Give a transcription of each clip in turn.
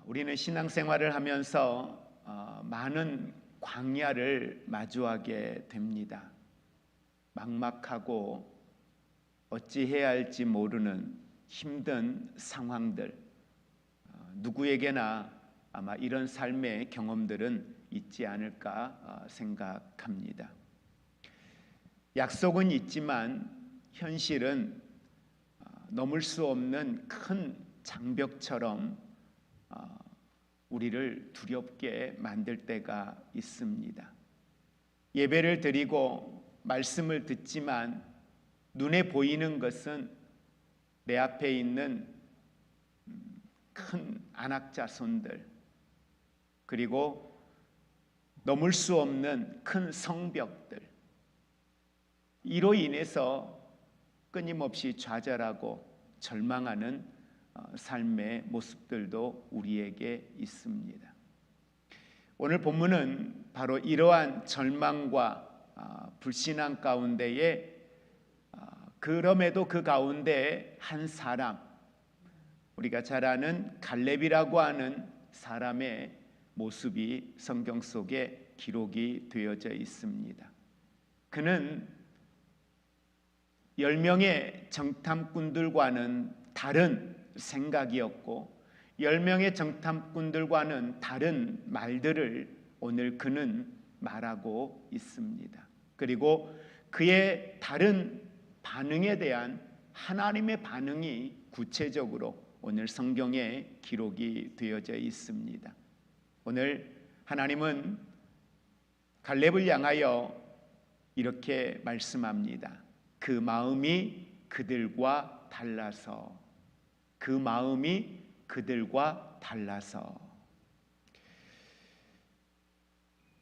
우리는 신앙생활을 하면서 많은 광야를 마주하게 됩니다. 막막하고 어찌해야 할지 모르는 힘든 상황들, 누구에게나 아마 이런 삶의 경험들은 있지 않을까 생각합니다. 약속은 있지만 현실은 넘을 수 없는 큰 장벽처럼 우리를 두렵게 만들 때가 있습니다. 예배를 드리고 말씀을 듣지만 눈에 보이는 것은 내 앞에 있는 큰 안악자손들, 그리고 넘을 수 없는 큰 성벽들, 이로 인해서 끊임없이 좌절하고 절망하는 삶의 모습들도 우리에게 있습니다. 오늘 본문은 바로 이러한 절망과 불신앙 가운데에 그럼에도 그 가운데 한 사람, 우리가 잘 아는 갈렙이라고 하는 사람의 모습이 성경 속에 기록이 되어져 있습니다. 그는 10명의 정탐꾼들과는 다른 생각이었고 10명의 정탐꾼들과는 다른 말들을 오늘 그는 말하고 있습니다. 그리고 그의 다른 반응에 대한 하나님의 반응이 구체적으로 오늘 성경에 기록이 되어져 있습니다. 오늘 하나님은 갈렙을 향하여 이렇게 말씀합니다. 그 마음이 그들과 달라서, 그 마음이 그들과 달라서.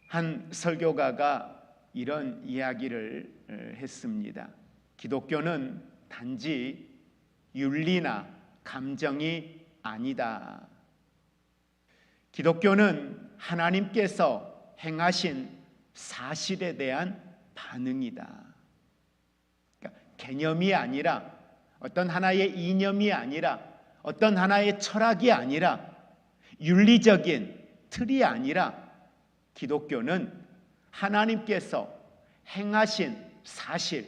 한 설교가가 이런 이야기를 했습니다. 기독교는 단지 윤리나 감정이 아니다. 기독교는 하나님께서 행하신 사실에 대한 반응이다. 그러니까 개념이 아니라, 어떤 하나의 이념이 아니라, 어떤 하나의 철학이 아니라, 윤리적인 틀이 아니라, 기독교는 하나님께서 행하신 사실,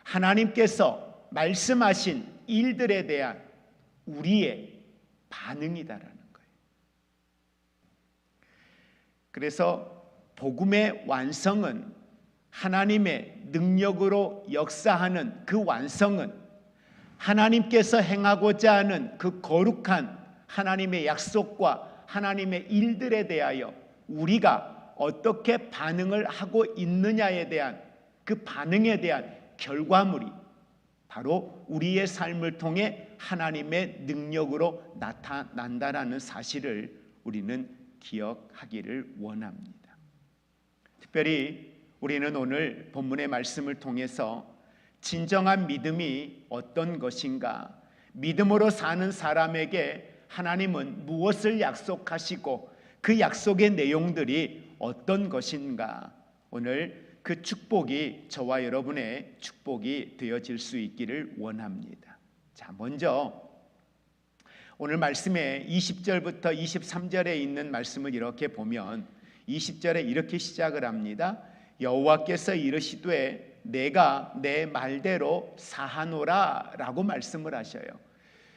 하나님께서 말씀하신 일들에 대한 우리의 반응이다라는 거예요. 그래서 복음의 완성은, 하나님의 능력으로 역사하는 그 완성은, 하나님께서 행하고자 하는 그 거룩한 하나님의 약속과 하나님의 일들에 대하여 우리가 어떻게 반응을 하고 있느냐에 대한 그 반응에 대한 결과물이 바로 우리의 삶을 통해 하나님의 능력으로 나타난다라는 사실을 우리는 기억하기를 원합니다. 특별히 우리는 오늘 본문의 말씀을 통해서 진정한 믿음이 어떤 것인가, 믿음으로 사는 사람에게 하나님은 무엇을 약속하시고 그 약속의 내용들이 어떤 것인가, 오늘 그 축복이 저와 여러분의 축복이 되어질 수 있기를 원합니다. 자, 먼저 오늘 말씀에 20절부터 23절에 있는 말씀을 이렇게 보면 20절에 이렇게 시작을 합니다. 여호와께서 이르시되 내가 내 말대로 사하노라 라고 말씀을 하셔요.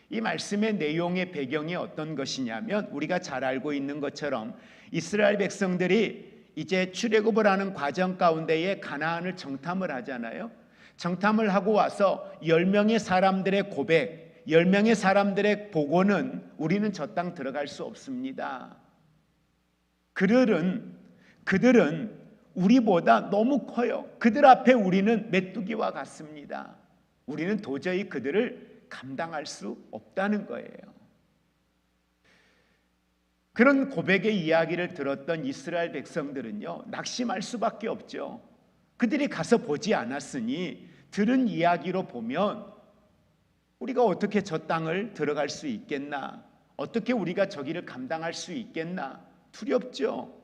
이 말씀의 내용의 배경이 어떤 것이냐면, 우리가 잘 알고 있는 것처럼 이스라엘 백성들이 이제 출애굽을 하는 과정 가운데에 가나안을 정탐을 하잖아요. 정탐을 하고 와서 10명의 사람들의 고백, 10명의 사람들의 보고는 우리는 저 땅 들어갈 수 없습니다. 그들은 우리보다 너무 커요. 그들 앞에 우리는 메뚜기와 같습니다. 우리는 도저히 그들을 감당할 수 없다는 거예요. 그런 고백의 이야기를 들었던 이스라엘 백성들은요, 낙심할 수밖에 없죠. 그들이 가서 보지 않았으니 들은 이야기로 보면 우리가 어떻게 저 땅을 들어갈 수 있겠나, 어떻게 우리가 저기를 감당할 수 있겠나, 두렵죠.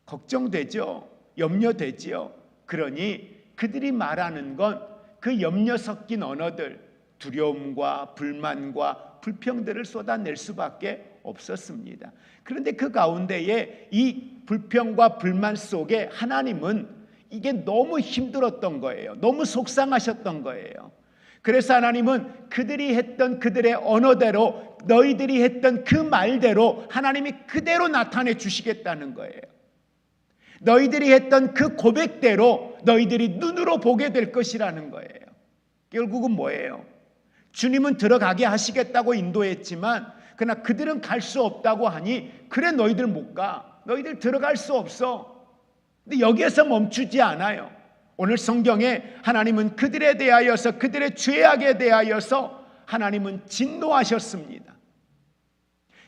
걱정되죠. 염려되지요. 그러니 그들이 말하는 건 그 염려 섞인 언어들, 두려움과 불만과 불평들을 쏟아낼 수밖에 없었습니다. 그런데 그 가운데에 이 불평과 불만 속에 하나님은 이게 너무 힘들었던 거예요. 너무 속상하셨던 거예요. 그래서 하나님은 그들이 했던 그들의 언어대로, 너희들이 했던 그 말대로 하나님이 그대로 나타내 주시겠다는 거예요. 너희들이 했던 그 고백대로 너희들이 눈으로 보게 될 것이라는 거예요. 결국은 뭐예요? 주님은 들어가게 하시겠다고 인도했지만 그러나 그들은 갈 수 없다고 하니, 그래 너희들 못 가, 너희들 들어갈 수 없어. 근데 여기에서 멈추지 않아요. 오늘 성경에 하나님은 그들에 대하여서, 그들의 죄악에 대하여서 하나님은 진노하셨습니다.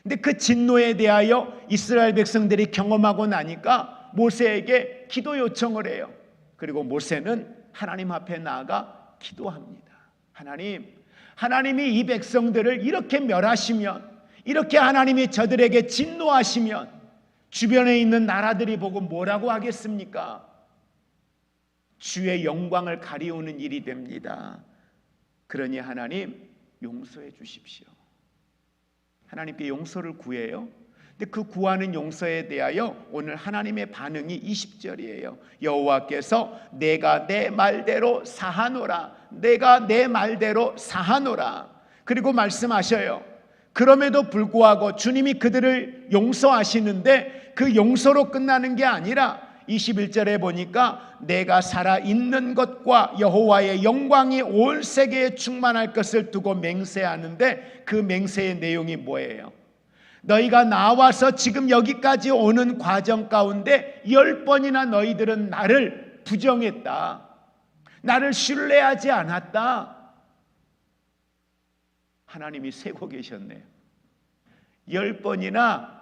근데 그 진노에 대하여 이스라엘 백성들이 경험하고 나니까 모세에게 기도 요청을 해요. 그리고 모세는 하나님 앞에 나아가 기도합니다. 하나님이 이 백성들을 이렇게 멸하시면, 이렇게 하나님이 저들에게 진노하시면 주변에 있는 나라들이 보고 뭐라고 하겠습니까? 주의 영광을 가리우는 일이 됩니다. 그러니 하나님 용서해 주십시오. 하나님께 용서를 구해요. 근데 그 구하는 용서에 대하여 오늘 하나님의 반응이 20절이에요. 여호와께서 내가 내 말대로 사하노라, 내가 내 말대로 사하노라. 그리고 말씀하셔요. 그럼에도 불구하고 주님이 그들을 용서하시는데 그 용서로 끝나는 게 아니라 21절에 보니까 내가 살아있는 것과 여호와의 영광이 온 세계에 충만할 것을 두고 맹세하는데, 그 맹세의 내용이 뭐예요? 너희가 나와서 지금 여기까지 오는 과정 가운데 10번이나 너희들은 나를 부정했다, 나를 신뢰하지 않았다. 하나님이 세고 계셨네요. 10번이나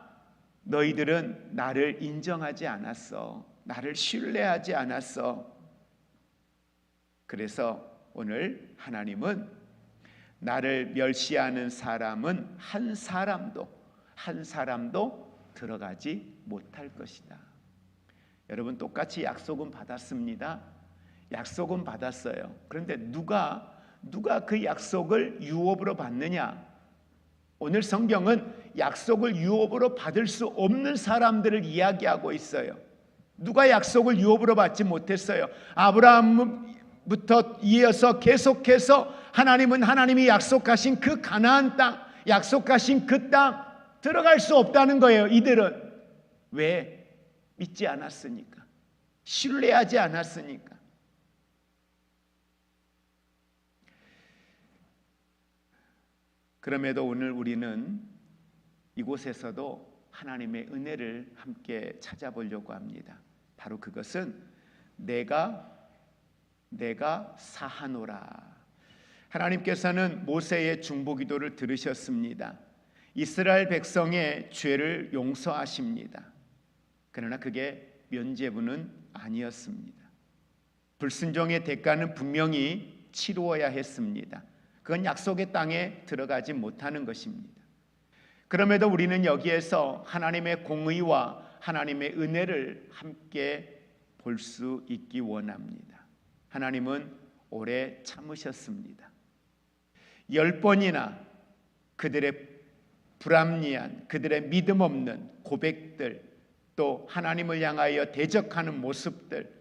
너희들은 나를 인정하지 않았어, 나를 신뢰하지 않았어. 그래서 오늘 하나님은 나를 멸시하는 사람은 한 사람도 들어가지 못할 것이다. 여러분, 똑같이 약속은 받았습니다. 약속은 받았어요. 그런데 누가 그 약속을 유업으로 받느냐? 오늘 성경은 약속을 유업으로 받을 수 없는 사람들을 이야기하고 있어요. 누가 약속을 유업으로 받지 못했어요? 아브라함부터 이어서 계속해서 하나님은 하나님이 약속하신 그 가나안 땅, 약속하신 그 땅 들어갈 수 없다는 거예요. 이들은 왜? 믿지 않았으니까, 신뢰하지 않았으니까. 그럼에도 오늘 우리는 이곳에서도 하나님의 은혜를 함께 찾아보려고 합니다. 바로 그것은 내가 사하노라. 하나님께서는 모세의 중보기도를 들으셨습니다. 이스라엘 백성의 죄를 용서하십니다. 그러나 그게 면죄부는 아니었습니다. 불순종의 대가는 분명히 치루어야 했습니다. 그건 약속의 땅에 들어가지 못하는 것입니다. 그럼에도 우리는 여기에서 하나님의 공의와 하나님의 은혜를 함께 볼 수 있기 원합니다. 하나님은 오래 참으셨습니다. 10번이나 그들의 불합리한, 그들의 믿음 없는 고백들, 또 하나님을 향하여 대적하는 모습들,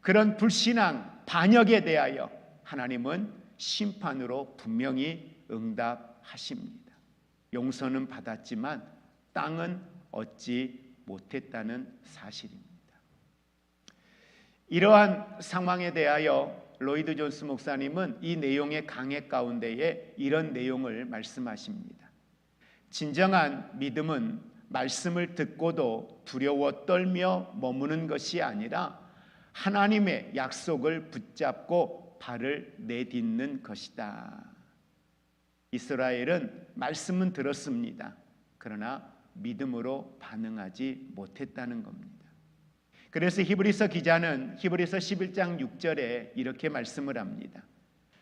그런 불신앙, 반역에 대하여 하나님은 심판으로 분명히 응답하십니다. 용서는 받았지만 땅은 얻지 못했다는 사실입니다. 이러한 상황에 대하여 로이드 존스 목사님은 이 내용의 강해 가운데에 이런 내용을 말씀하십니다. 진정한 믿음은 말씀을 듣고도 두려워 떨며 머무는 것이 아니라 하나님의 약속을 붙잡고 발을 내딛는 것이다. 이스라엘은 말씀은 들었습니다. 그러나 믿음으로 반응하지 못했다는 겁니다. 그래서 히브리서 기자는 히브리서 11장 6절에 이렇게 말씀을 합니다.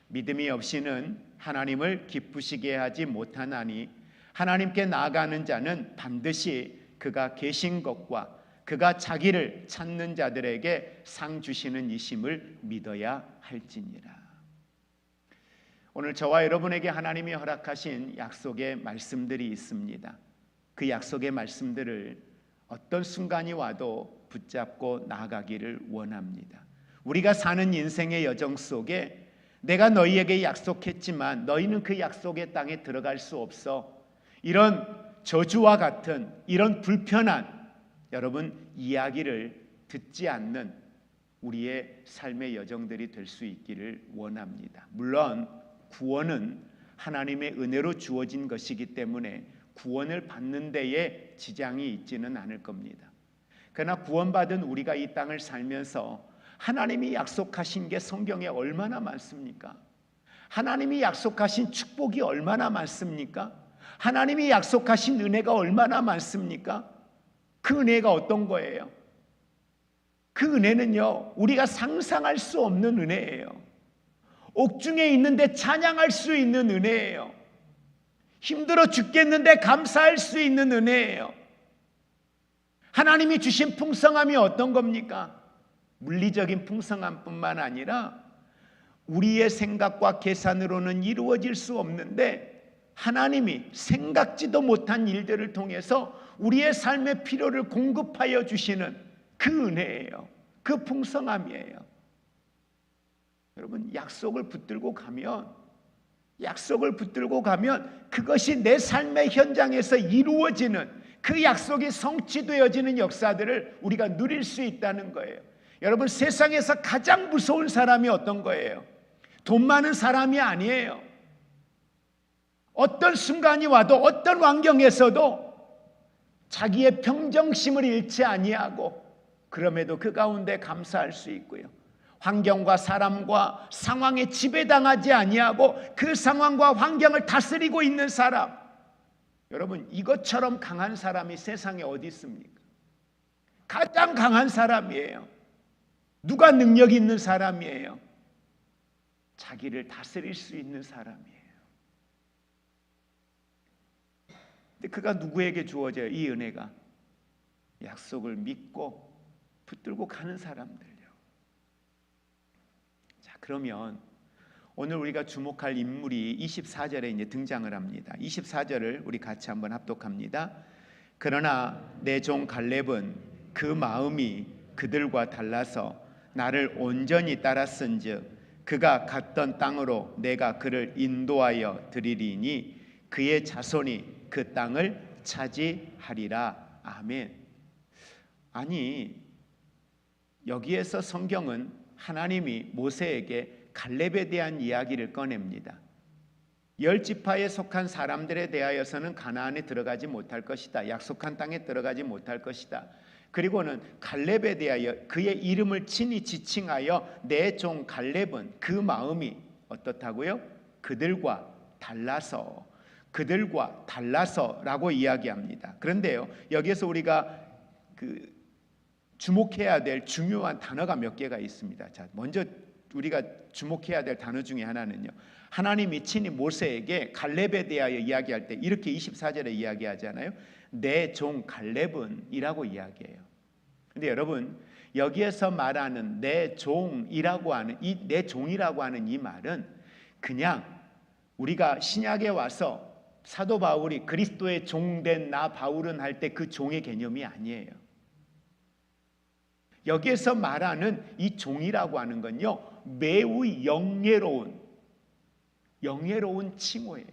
믿음이 없이는 하나님을 기쁘시게 하지 못하나니 하나님께 나아가는 자는 반드시 그가 계신 것과 그가 자기를 찾는 자들에게 상 주시는 이심을 믿어야 할지니라. 오늘 저와 여러분에게 하나님이 허락하신 약속의 말씀들이 있습니다. 그 약속의 말씀들을 어떤 순간이 와도 붙잡고 나아가기를 원합니다. 우리가 사는 인생의 여정 속에 내가 너희에게 약속했지만 너희는 그 약속의 땅에 들어갈 수 없어. 이런 저주와 같은 이런 불편한 여러분 이야기를 듣지 않는 우리의 삶의 여정들이 될 수 있기를 원합니다. 물론 구원은 하나님의 은혜로 주어진 것이기 때문에 구원을 받는 데에 지장이 있지는 않을 겁니다. 그러나 구원받은 우리가 이 땅을 살면서 하나님이 약속하신 게 성경에 얼마나 많습니까? 하나님이 약속하신 축복이 얼마나 많습니까? 하나님이 약속하신 은혜가 얼마나 많습니까? 그 은혜가 어떤 거예요? 그 은혜는요, 우리가 상상할 수 없는 은혜예요. 옥중에 있는데 찬양할 수 있는 은혜예요. 힘들어 죽겠는데 감사할 수 있는 은혜예요. 하나님이 주신 풍성함이 어떤 겁니까? 물리적인 풍성함뿐만 아니라 우리의 생각과 계산으로는 이루어질 수 없는데 하나님이 생각지도 못한 일들을 통해서 우리의 삶의 필요를 공급하여 주시는 그 은혜예요. 그 풍성함이에요. 여러분, 약속을 붙들고 가면 그것이 내 삶의 현장에서 이루어지는 그 약속이 성취되어지는 역사들을 우리가 누릴 수 있다는 거예요. 여러분, 세상에서 가장 무서운 사람이 어떤 거예요? 돈 많은 사람이 아니에요. 어떤 순간이 와도 어떤 환경에서도 자기의 평정심을 잃지 아니하고 그럼에도 그 가운데 감사할 수 있고요. 환경과 사람과 상황에 지배당하지 아니하고 그 상황과 환경을 다스리고 있는 사람, 여러분, 이것처럼 강한 사람이 세상에 어디 있습니까? 가장 강한 사람이에요. 누가 능력 있는 사람이에요? 자기를 다스릴 수 있는 사람이에요. 근데 그가 누구에게 주어져요? 이 은혜가 약속을 믿고 붙들고 가는 사람들요. 자, 그러면 오늘 우리가 주목할 인물이 24절에 이제 등장을 합니다. 24절을 우리 같이 한번 합독합니다. 그러나 내 종 갈렙은 그 마음이 그들과 달라서 나를 온전히 따랐은즉 그가 갔던 땅으로 내가 그를 인도하여 드리리니 그의 자손이 그 땅을 차지하리라. 아멘. 아니, 여기에서 성경은 하나님이 모세에게 갈렙에 대한 이야기를 꺼냅니다. 10지파에 속한 사람들에 대하여서는 가나안에 들어가지 못할 것이다. 약속한 땅에 들어가지 못할 것이다. 그리고는 갈렙에 대하여 그의 이름을 친히 지칭하여 내 종 갈렙은 그 마음이 어떻다고요? 그들과 달라서라고 이야기합니다. 그런데요, 여기에서 우리가 주목해야 될 중요한 단어가 몇 개가 있습니다. 자, 먼저 우리가 주목해야 될 단어 중에 하나는요, 하나님이 친히 모세에게 갈렙에 대하여 이야기할 때 이렇게 24절에 이야기하잖아요. 내 종 갈렙은 이라고 이야기해요. 근데 여러분, 여기에서 말하는 내 종이라고 하는 이 말은 그냥 우리가 신약에 와서 사도 바울이 그리스도의 종된 나 바울은 할 때 그 종의 개념이 아니에요. 여기에서 말하는 이 종이라고 하는 건요, 매우 영예로운 칭호예요.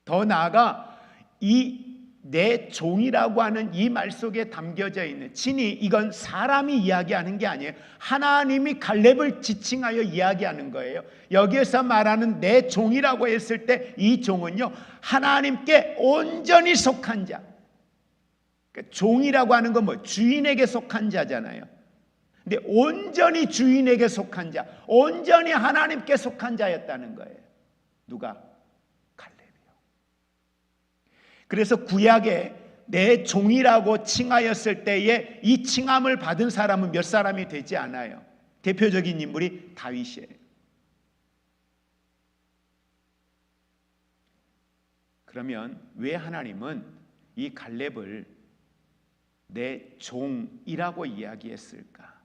더 나아가 이 내 종이라고 하는 이 말 속에 담겨져 있는, 친히 이건 사람이 이야기하는 게 아니에요. 하나님이 갈렙을 지칭하여 이야기하는 거예요. 여기에서 말하는 내 종이라고 했을 때 이 종은요, 하나님께 온전히 속한 자. 그러니까 종이라고 하는 건 뭐 주인에게 속한 자잖아요. 근데 온전히 주인에게 속한 자, 온전히 하나님께 속한 자였다는 거예요. 누가? 갈렙이요. 그래서 구약에 내 종이라고 칭하였을 때에 이 칭함을 받은 사람은 몇 사람이 되지 않아요. 대표적인 인물이 다윗이에요. 그러면 왜 하나님은 이 갈렙을 내 종이라고 이야기했을까?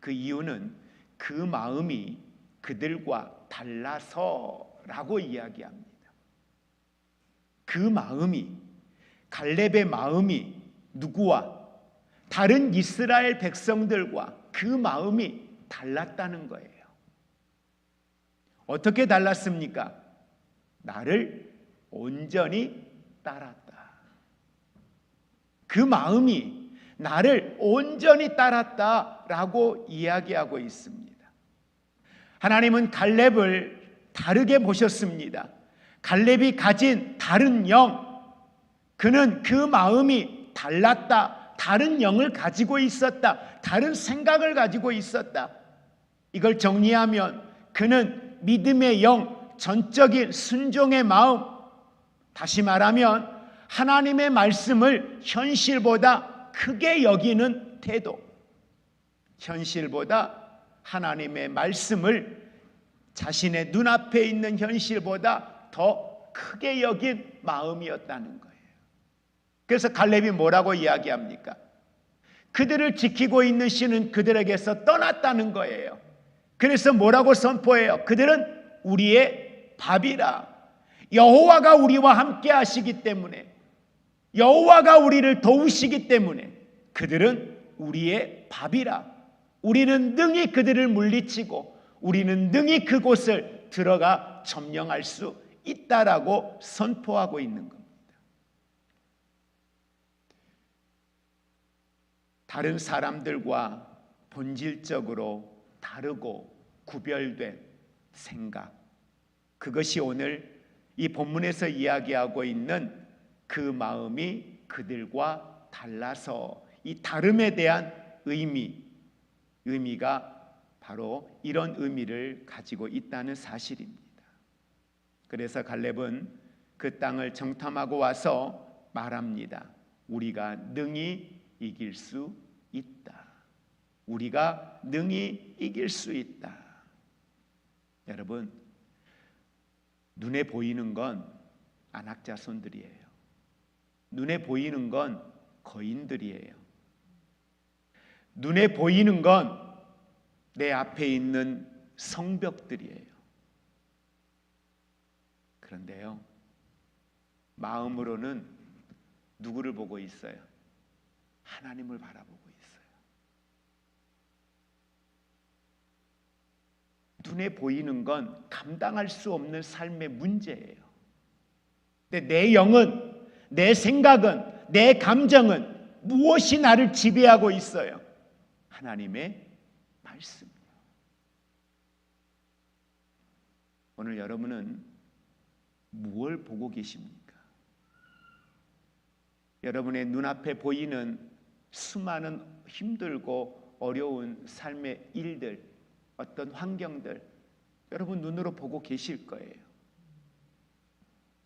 그 이유는 그 마음이 그들과 달라서라고 이야기합니다. 그 마음이, 갈렙의 마음이 누구와 다른 이스라엘 백성들과 그 마음이 달랐다는 거예요. 어떻게 달랐습니까? 나를 온전히 따랐다. 그 마음이 나를 온전히 따랐다라고 이야기하고 있습니다. 하나님은 갈렙을 다르게 보셨습니다. 갈렙이 가진 다른 영, 그는 그 마음이 달랐다. 다른 영을 가지고 있었다. 다른 생각을 가지고 있었다. 이걸 정리하면 그는 믿음의 영, 전적인 순종의 마음, 다시 말하면 하나님의 말씀을 현실보다 크게 여기는 태도, 현실보다 하나님의 말씀을 자신의 눈앞에 있는 현실보다 더 크게 여긴 마음이었다는 거예요. 그래서 갈렙이 뭐라고 이야기합니까? 그들을 지키고 있는 신은 그들에게서 떠났다는 거예요. 그래서 뭐라고 선포해요? 그들은 우리의 밥이라. 여호와가 우리와 함께 하시기 때문에, 여호와가 우리를 도우시기 때문에 그들은 우리의 밥이라. 우리는 능히 그들을 물리치고 우리는 능히 그곳을 들어가 점령할 수 있다라고 선포하고 있는 겁니다. 다른 사람들과 본질적으로 다르고 구별된 생각, 그것이 오늘 이 본문에서 이야기하고 있는 그 마음이 그들과 달라서 이 다름에 대한 의미가 바로 이런 의미를 가지고 있다는 사실입니다. 그래서 갈렙은 그 땅을 정탐하고 와서 말합니다. 우리가 능히 이길 수 있다. 우리가 능히 이길 수 있다. 여러분, 눈에 보이는 건 안악자손들이에요. 눈에 보이는 건 거인들이에요. 눈에 보이는 건 내 앞에 있는 성벽들이에요. 그런데요, 마음으로는 누구를 보고 있어요? 하나님을 바라보고 있어요. 눈에 보이는 건 감당할 수 없는 삶의 문제예요. 근데 내 영은, 내 생각은, 내 감정은 무엇이 나를 지배하고 있어요? 하나님의 말씀이요. 오늘 여러분은 무엇을 보고 계십니까? 여러분의 눈앞에 보이는 수많은 힘들고 어려운 삶의 일들, 어떤 환경들, 여러분 눈으로 보고 계실 거예요.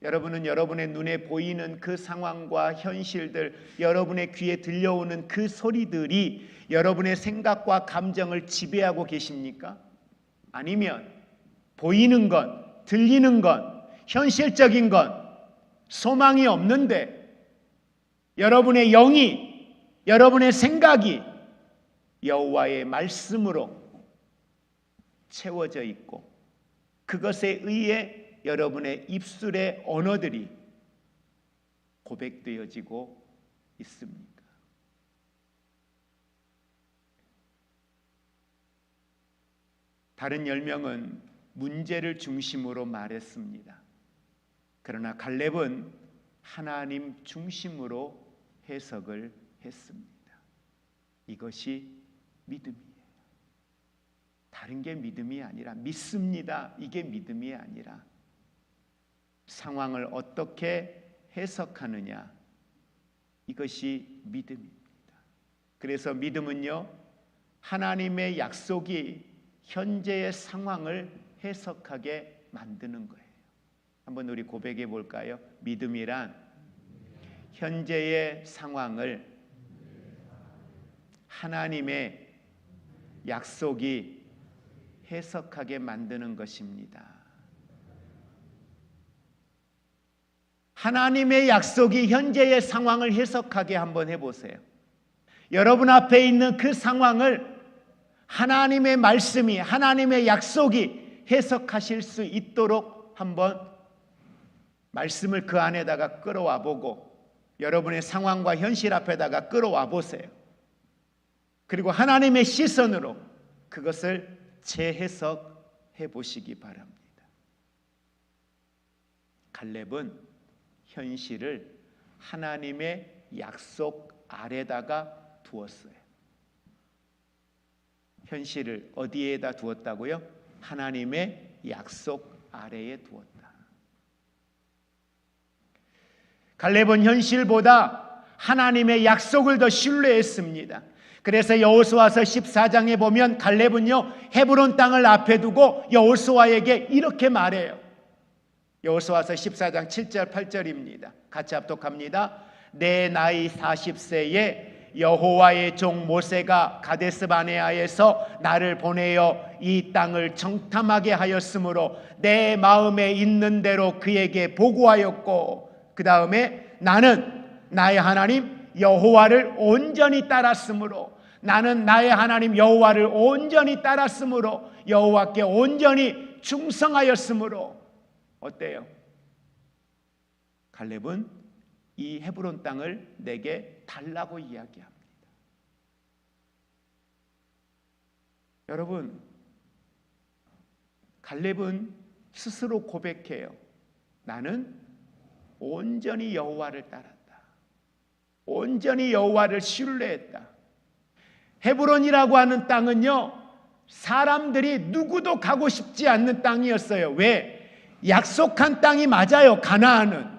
여러분은 여러분의 눈에 보이는 그 상황과 현실들, 여러분의 귀에 들려오는 그 소리들이 여러분의 생각과 감정을 지배하고 계십니까? 아니면 보이는 건, 들리는 건, 현실적인 건 소망이 없는데 여러분의 영이, 여러분의 생각이 여호와의 말씀으로 채워져 있고 그것에 의해 여러분의 입술의 언어들이 고백되어지고 있습니까? 다른 10명은 문제를 중심으로 말했습니다. 그러나 갈렙은 하나님 중심으로 해석을 했습니다. 이것이 믿음이에요. 다른 게 믿음이 아니라 믿습니다. 이게 믿음이 아니라 상황을 어떻게 해석하느냐, 이것이 믿음입니다. 그래서 믿음은요, 하나님의 약속이 현재의 상황을 해석하게 만드는 거예요. 한번 우리 고백해 볼까요? 믿음이란 현재의 상황을 하나님의 약속이 해석하게 만드는 것입니다. 하나님의 약속이 현재의 상황을 해석하게 한번 해보세요. 여러분 앞에 있는 그 상황을 하나님의 말씀이, 하나님의 약속이 해석하실 수 있도록 한번 말씀을 그 안에다가 끌어와 보고 여러분의 상황과 현실 앞에다가 끌어와 보세요. 그리고 하나님의 시선으로 그것을 재해석해 보시기 바랍니다. 갈렙은 현실을 하나님의 약속 아래다가 두었어요. 현실을 어디에다 두었다고요? 하나님의 약속 아래에 두었다. 갈렙은 현실보다 하나님의 약속을 더 신뢰했습니다. 그래서 여호수아서 14장에 보면 갈렙은요 헤브론 땅을 앞에 두고 여호수아에게 이렇게 말해요. 여호수아서 14장 7절 8절입니다. 같이 합독합니다. 내 나이 40세에 여호와의 종 모세가 가데스 바네아에서 나를 보내어 이 땅을 정탐하게 하였으므로 내 마음에 있는 대로 그에게 보고하였고, 그 다음에 나는 나의 하나님 여호와를 온전히 따랐으므로, 나는 나의 하나님 여호와를 온전히 따랐으므로, 여호와께 온전히 충성하였으므로. 어때요? 갈렙은 이 헤브론 땅을 내게 달라고 이야기합니다. 여러분, 갈렙은 스스로 고백해요. 나는 온전히 여호와를 따랐다. 온전히 여호와를 신뢰했다. 헤브론이라고 하는 땅은요, 사람들이 누구도 가고 싶지 않는 땅이었어요. 왜? 약속한 땅이 맞아요, 가나안은.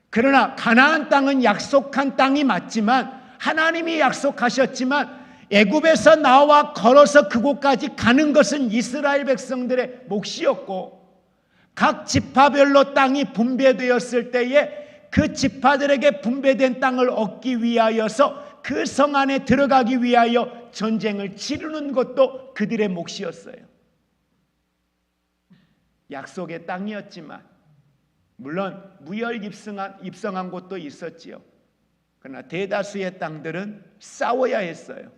그러나 가나안 땅은 약속한 땅이 맞지만, 하나님이 약속하셨지만 애굽에서 나와 걸어서 그곳까지 가는 것은 이스라엘 백성들의 몫이었고, 각 지파별로 땅이 분배되었을 때에 그 지파들에게 분배된 땅을 얻기 위하여서 그 성 안에 들어가기 위하여 전쟁을 치르는 것도 그들의 몫이었어요. 약속의 땅이었지만, 물론 무혈 입성한 곳도 있었지요. 그러나 대다수의 땅들은 싸워야 했어요.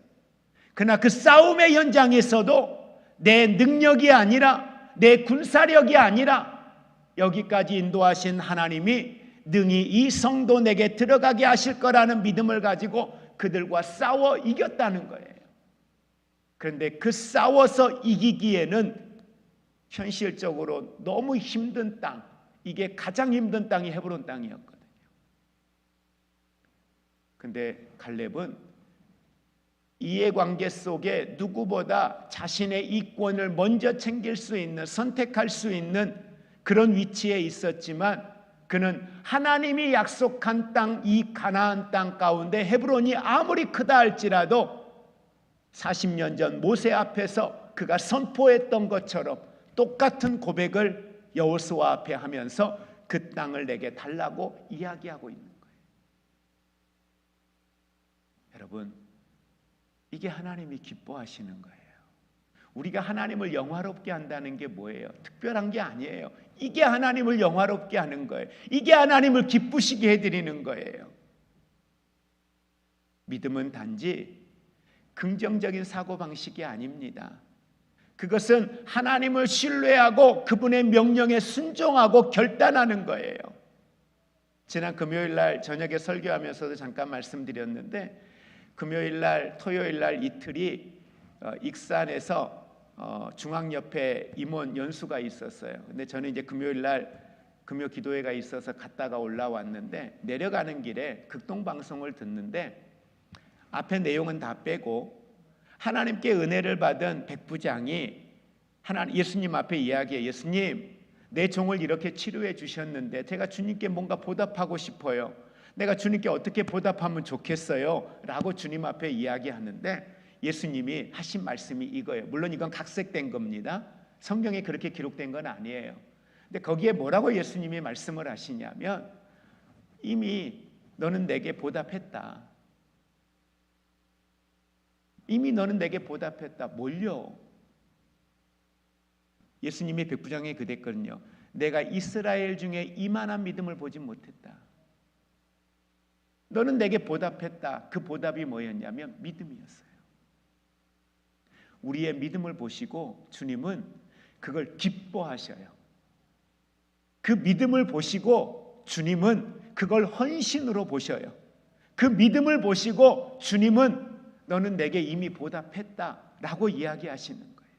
그러나 그 싸움의 현장에서도 내 능력이 아니라, 내 군사력이 아니라, 여기까지 인도하신 하나님이 능히 이 성도 내게 들어가게 하실 거라는 믿음을 가지고 그들과 싸워 이겼다는 거예요. 그런데 그 싸워서 이기기에는 현실적으로 너무 힘든 땅, 이게 가장 힘든 땅이 헤브론 땅이었거든요. 근데 갈렙은 이해관계 속에 누구보다 자신의 이권을 먼저 챙길 수 있는, 선택할 수 있는 그런 위치에 있었지만, 그는 하나님이 약속한 땅, 이 가나안 땅 가운데 헤브론이 아무리 크다 할지라도 40년 전 모세 앞에서 그가 선포했던 것처럼 똑같은 고백을 여호수아 앞에 하면서 그 땅을 내게 달라고 이야기하고 있는 거예요. 여러분, 이게 하나님이 기뻐하시는 거예요. 우리가 하나님을 영화롭게 한다는 게 뭐예요? 특별한 게 아니에요. 이게 하나님을 영화롭게 하는 거예요. 이게 하나님을 기쁘시게 해드리는 거예요. 믿음은 단지 긍정적인 사고방식이 아닙니다. 그것은 하나님을 신뢰하고 그분의 명령에 순종하고 결단하는 거예요. 지난 금요일 날 저녁에 설교하면서도 잠깐 말씀드렸는데, 금요일 날, 토요일 날 이틀이 익산에서 중앙협회 임원 연수가 있었어요. 근데 저는 이제 금요일 날 금요 기도회가 있어서 갔다가 올라왔는데, 내려가는 길에 극동방송을 듣는데 앞에 내용은 다 빼고 하나님께 은혜를 받은 백부장이 예수님 앞에 이야기해요. 예수님, 내 종을 이렇게 치료해 주셨는데 제가 주님께 뭔가 보답하고 싶어요. 내가 주님께 어떻게 보답하면 좋겠어요? 라고 주님 앞에 이야기하는데, 예수님이 하신 말씀이 이거예요. 물론 이건 각색된 겁니다. 성경에 그렇게 기록된 건 아니에요. 근데 거기에 뭐라고 예수님이 말씀을 하시냐면, 이미 너는 내게 보답했다. 이미 너는 내게 보답했다. 뭘요? 예수님이 백부장에 그랬거든요. 내가 이스라엘 중에 이만한 믿음을 보지 못했다. 너는 내게 보답했다. 그 보답이 뭐였냐면 믿음이었어요. 우리의 믿음을 보시고 주님은 그걸 기뻐하셔요. 그 믿음을 보시고 주님은 그걸 헌신으로 보셔요. 그 믿음을 보시고 주님은 너는 내게 이미 보답했다라고 이야기하시는 거예요.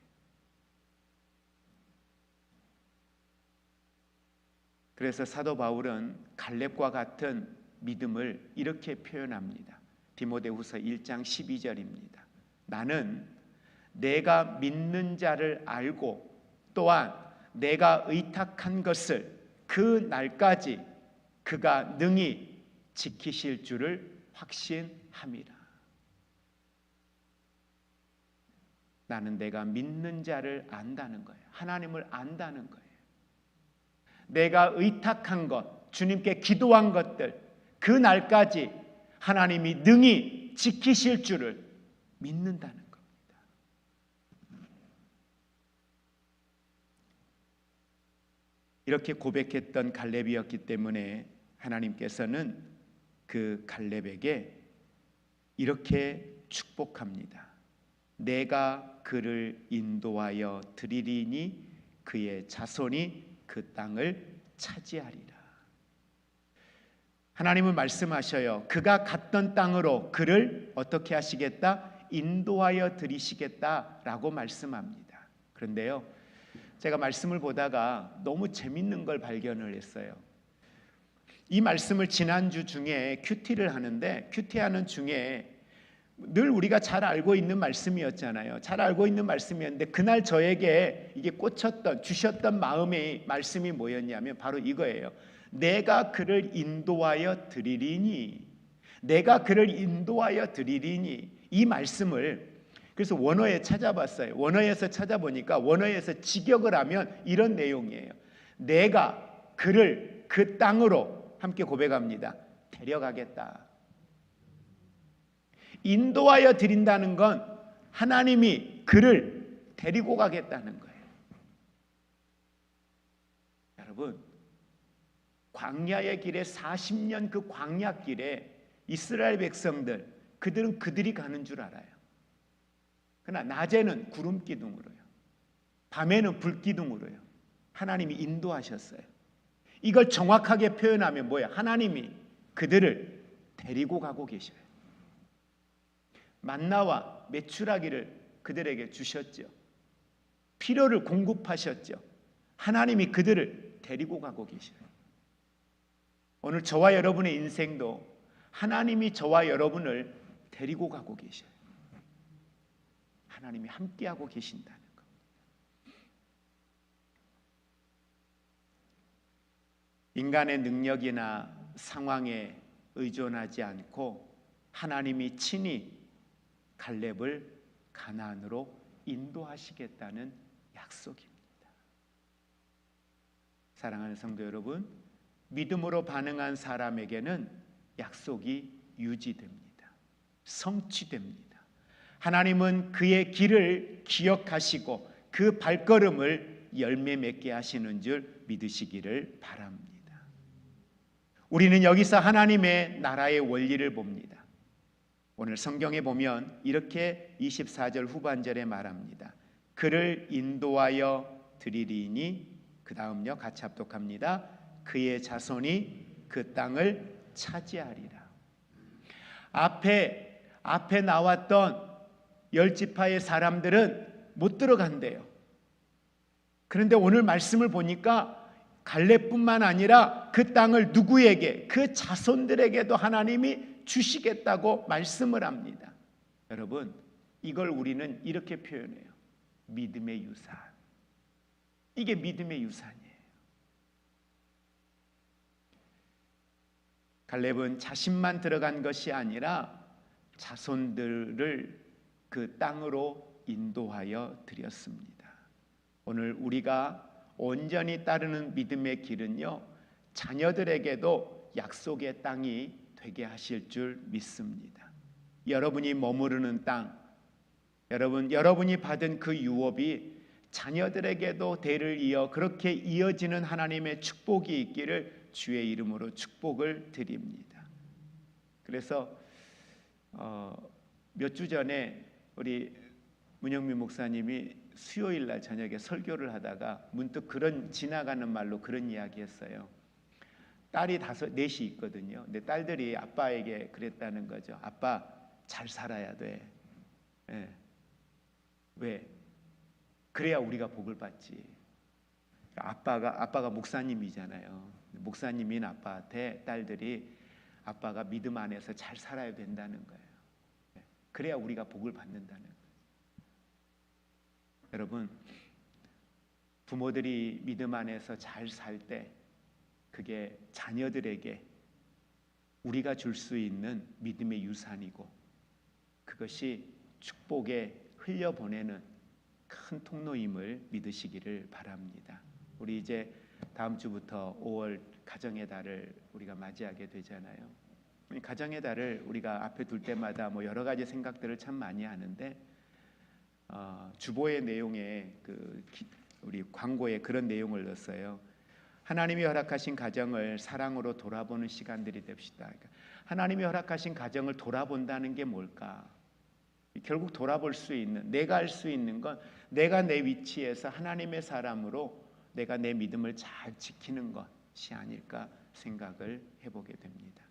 그래서 사도 바울은 갈렙과 같은 믿음을 이렇게 표현합니다. 디모데후서 1장 12절입니다. 나는 내가 믿는 자를 알고 또한 내가 의탁한 것을 그 날까지 그가 능히 지키실 줄을 확신함이라. 나는 내가 믿는 자를 안다는 거예요. 하나님을 안다는 거예요. 내가 의탁한 것, 주님께 기도한 것들, 그 날까지 하나님이 능히 지키실 줄을 믿는다는 겁니다. 이렇게 고백했던 갈렙이었기 때문에 하나님께서는 그 갈렙에게 이렇게 축복합니다. 내가 그를 인도하여 드리리니 그의 자손이 그 땅을 차지하리라. 하나님은 말씀하셔요. 그가 갔던 땅으로 그를 어떻게 하시겠다? 인도하여 드리시겠다라고 말씀합니다. 그런데요, 제가 말씀을 보다가 너무 재밌는 걸 발견을 했어요. 이 말씀을 지난주 중에 큐티를 하는데 큐티하는 중에 늘 우리가 잘 알고 있는 말씀이었잖아요. 잘 알고 있는 말씀이었는데 그날 저에게 이게 꽂혔던 주셨던 마음의 말씀이 뭐였냐면 바로 이거예요. 내가 그를 인도하여 드리리니, 내가 그를 인도하여 드리리니, 이 말씀을 그래서 원어에 찾아봤어요. 원어에서 찾아보니까 원어에서 직역을 하면 이런 내용이에요. 내가 그를 그 땅으로 함께 고백합니다. 데려가겠다. 인도하여 드린다는 건 하나님이 그를 데리고 가겠다는 거예요. 여러분, 광야의 길에 40년 그 광야 길에 이스라엘 백성들, 그들은 그들이 가는 줄 알아요. 그러나 낮에는 구름 기둥으로요, 밤에는 불 기둥으로요, 하나님이 인도하셨어요. 이걸 정확하게 표현하면 뭐예요? 하나님이 그들을 데리고 가고 계셔요. 만나와 메추라기를 그들에게 주셨죠. 필요를 공급하셨죠. 하나님이 그들을 데리고 가고 계셔요. 오늘 저와 여러분의 인생도 하나님이 저와 여러분을 데리고 가고 계셔요. 하나님이 함께하고 계신다는 것. 인간의 능력이나 상황에 의존하지 않고 하나님이 친히 갈렙을 가나안으로 인도하시겠다는 약속입니다. 사랑하는 성도 여러분, 믿음으로 반응한 사람에게는 약속이 유지됩니다. 성취됩니다. 하나님은 그의 길을 기억하시고 그 발걸음을 열매 맺게 하시는 줄 믿으시기를 바랍니다. 우리는 여기서 하나님의 나라의 원리를 봅니다. 오늘 성경에 보면 이렇게 24절 후반절에 말합니다. 그를 인도하여 드리리니, 그 다음요 같이 합독합니다. 그의 자손이 그 땅을 차지하리라. 앞에 나왔던 10지파의 사람들은 못 들어간대요. 그런데 오늘 말씀을 보니까 갈렙뿐만 아니라 그 땅을 누구에게? 그 자손들에게도 하나님이 주시겠다고 말씀을 합니다. 여러분, 이걸 우리는 이렇게 표현해요. 믿음의 유산. 이게 믿음의 유산이에요. 갈렙은 자신만 들어간 것이 아니라 자손들을 그 땅으로 인도하여 드렸습니다. 오늘 우리가 온전히 따르는 믿음의 길은요, 자녀들에게도 약속의 땅이 되게 하실 줄 믿습니다. 여러분이 머무르는 땅, 여러분이 받은 그 유업이 자녀들에게도 대를 이어 그렇게 이어지는 하나님의 축복이 있기를 주의 이름으로 축복을 드립니다. 그래서 몇 주 전에 우리 문영민 목사님이 수요일 날 저녁에 설교를 하다가 문득 그런 지나가는 말로 그런 이야기했어요. 딸이 넷이 있거든요. 근데 딸들이 아빠에게 그랬다는 거죠. 아빠 잘 살아야 돼. 예. 왜? 그래야 우리가 복을 받지. 아빠가 목사님이잖아요. 목사님인 아빠한테 딸들이 아빠가 믿음 안에서 잘 살아야 된다는 거예요. 그래야 우리가 복을 받는다는 거예요. 여러분, 부모들이 믿음 안에서 잘 살 때 그게 자녀들에게 우리가 줄 수 있는 믿음의 유산이고, 그것이 축복에 흘려보내는 큰 통로임을 믿으시기를 바랍니다. 우리 이제 다음 주부터 5월 가정의 달을 우리가 맞이하게 되잖아요. 가정의 달을 우리가 앞에 둘 때마다 뭐 여러 가지 생각들을 참 많이 하는데, 주보의 내용에 우리 광고에 그런 내용을 넣었어요. 하나님이 허락하신 가정을 사랑으로 돌아보는 시간들이 됩시다. 그러니까 하나님이 허락하신 가정을 돌아본다는 게 뭘까? 결국 돌아볼 수 있는, 내가 할 수 있는 건 내가 내 위치에서 하나님의 사람으로 내가 내 믿음을 잘 지키는 것이 아닐까 생각을 해보게 됩니다.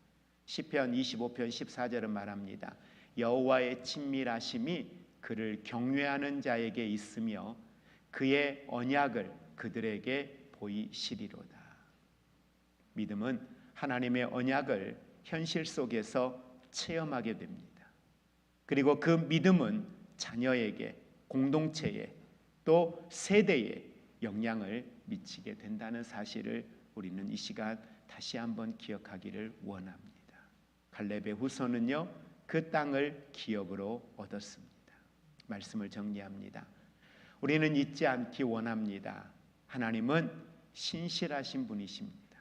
시편 25편 14절은 말합니다. 여호와의 친밀하심이 그를 경외하는 자에게 있으며 그의 언약을 그들에게 보이시리로다. 믿음은 하나님의 언약을 현실 속에서 체험하게 됩니다. 그리고 그 믿음은 자녀에게, 공동체에, 또 세대에 영향을 미치게 된다는 사실을 우리는 이 시간 다시 한번 기억하기를 원합니다. 갈렙의 후손은요, 그 땅을 기업으로 얻었습니다. 말씀을 정리합니다. 우리는 잊지 않기 원합니다. 하나님은 신실하신 분이십니다.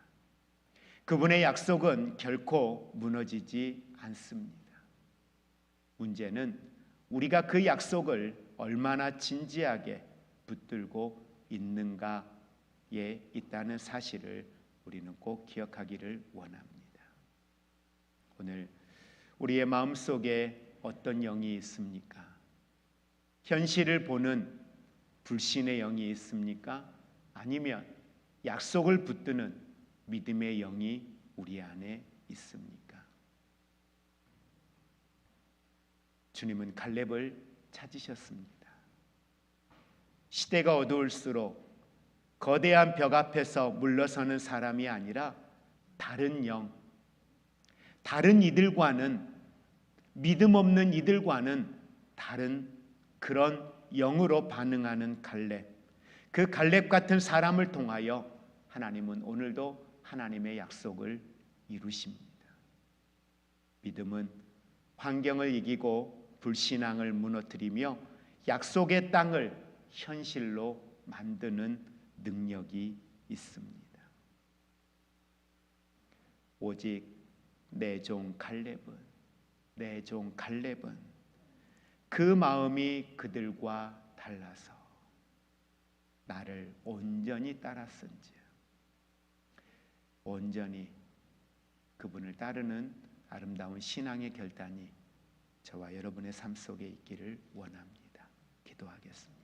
그분의 약속은 결코 무너지지 않습니다. 문제는 우리가 그 약속을 얼마나 진지하게 붙들고 있는가에 있다는 사실을 우리는 꼭 기억하기를 원합니다. 오늘 우리의 마음속에 어떤 영이 있습니까? 현실을 보는 불신의 영이 있습니까? 아니면 약속을 붙드는 믿음의 영이 우리 안에 있습니까? 주님은 갈렙을 찾으셨습니다. 시대가 어두울수록 거대한 벽 앞에서 물러서는 사람이 아니라 다른 영, 다른 이들과는, 믿음 없는 이들과는 다른 그런 영으로 반응하는 갈렙, 그 갈렙 같은 사람을 통하여 하나님은 오늘도 하나님의 약속을 이루십니다. 믿음은 환경을 이기고 불신앙을 무너뜨리며 약속의 땅을 현실로 만드는 능력이 있습니다. 오직 내 종 갈렙은 그 마음이 그들과 달라서 나를 온전히 따랐은지, 온전히 그분을 따르는 아름다운 신앙의 결단이 저와 여러분의 삶 속에 있기를 원합니다. 기도하겠습니다.